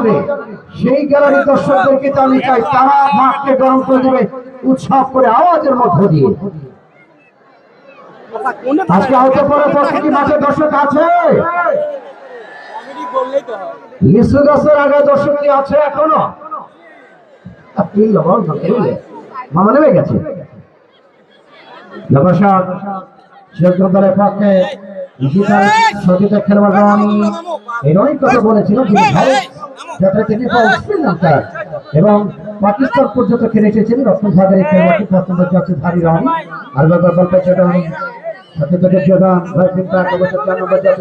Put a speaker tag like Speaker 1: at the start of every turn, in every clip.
Speaker 1: জানবে সেই গ্যালারি দর্শকদেরকে আমি চাই তারা মাঠকে গরম করে দেবে উৎসব করে আওয়াজের মধ্য দিয়ে। আজকে আহত পরে প্রতিটি মাঠে দর্শক আছে, লিচু গাছের আগে দর্শক কি আছে এখনো? মামা নেমে গেছে। দলের পক্ষে খেলোয়াড় এর অনেক কথা বলেছিল এবং পাকিস্তান পর্যন্ত খেলে এসেছেন রতন ভাগের খেলোয়াড়টি পছন্দ হচ্ছে ধারী রং আর গল্প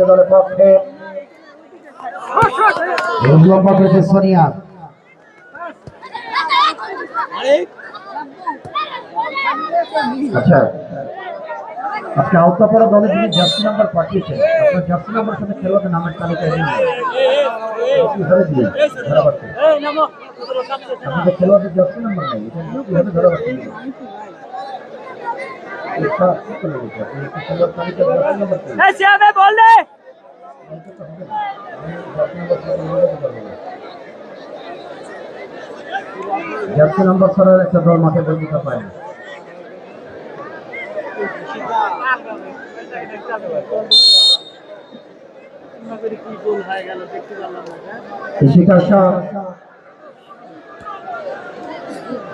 Speaker 1: দলের পক্ষে লম্বা করেছে সোনিয়া। আচ্ছা, আজকে আওতাপাড়া দলের যিনি জার্সি নাম্বার পাঠিয়েছেন আপনার জার্সি নাম্বার সাথে খেলোয়াড়ের নামের তালিকায় আপনাদের খেলোয়াড়ের জার্সি নাম্বার নেই, এটা কিভাবে ধরা পাচ্ছে? জার্সি নাম্বার ছাড়া একটা দল মাঠে বৈধতা পায় না।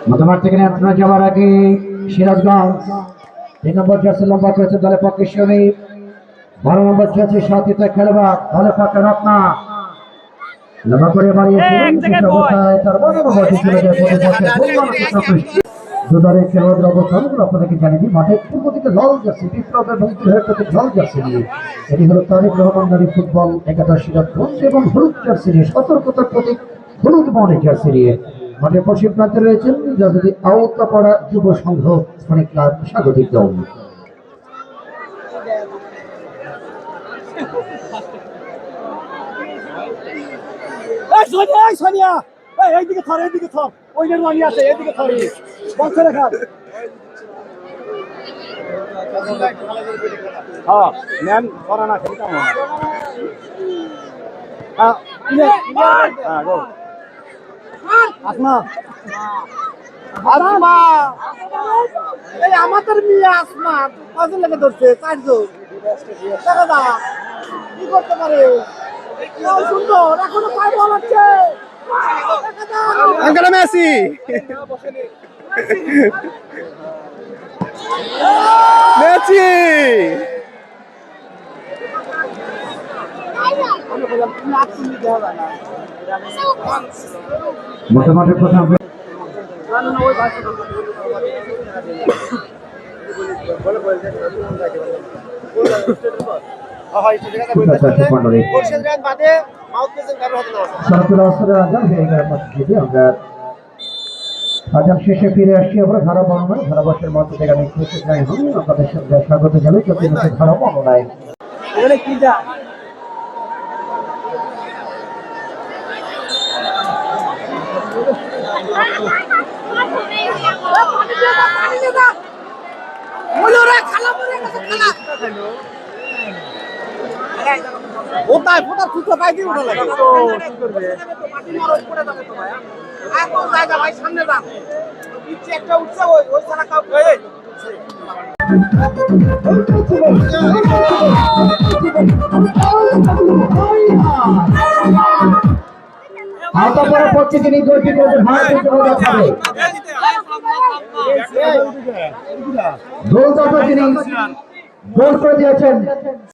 Speaker 1: মতামত থেকে যাওয়ার আগে সিরাজগঞ্জ 3 নম্বর জার্সি লম্বা করেছে দলের পক্ষে শরীফ, 12 নম্বর জার্সি সাথীতে খেলোয়াড় দলের পক্ষে রত্না লম্বা করে বাড়িয়েছিলেন দুদলের খেলোয়াড়দের অবস্থানগুলো আপনাদেরকে জানিয়ে দিই। মাঠের পূর্ব দিকে লাল জার্সি বিপ্লবের লাল জার্সি নিয়ে এটি হলো তারেক রহমান নারী ফুটবল একাদশ সিরাজগঞ্জ এবং হলুদ জার্সি নিয়ে সতর্কতার প্রতীক হলুদ বর্ণের জার্সি নিয়ে মাঠের পশ্চিম প্রান্তে রয়েছেন যদি আওতাপাড়া যুব সংঘ স্থানীয় ক্লাব স্বাগতিক দল।
Speaker 2: সোনিয়া এইদিকে থর এইদিকে থর ওই যে রানি আছে এইদিকে থর বলছ রেখা হ্যাঁ ম্যাম করা না খেলতাম হ্যাঁ হ্যাঁ গো আসমা আসমা এই আমাদের মিয়া আসমা কত লাগে ধরছে চারজন টাকা দা কি করতে পারে সুন্দর এখনো কয় বল আছে আঙ্কেল মেসি মেসি
Speaker 1: মোটামুটি কথা আজান শেষে ফিরে আসছি আমরা ধারা বর্ণনায় ধারাবাসের মধ্যে থেকে আমি আপনাদের সঙ্গে স্বাগত জানাই ধারা বর্ণনায়।
Speaker 2: ওটাই ফোটার ফুটো পাই কি ওটা লাগে তো কি করবে মাটি মারো পড়ে যাবে তো ভাই আর কোন জায়গা ভাই সামনে যান পিছে একটা উঠছে ওই সারা কাউ এই
Speaker 1: আওতাপাড়া পক্ষে যিনি গোলটি করেছেন ভারতের জন্য যাবে গোল দাতা যিনি গোল করে দিয়েছেন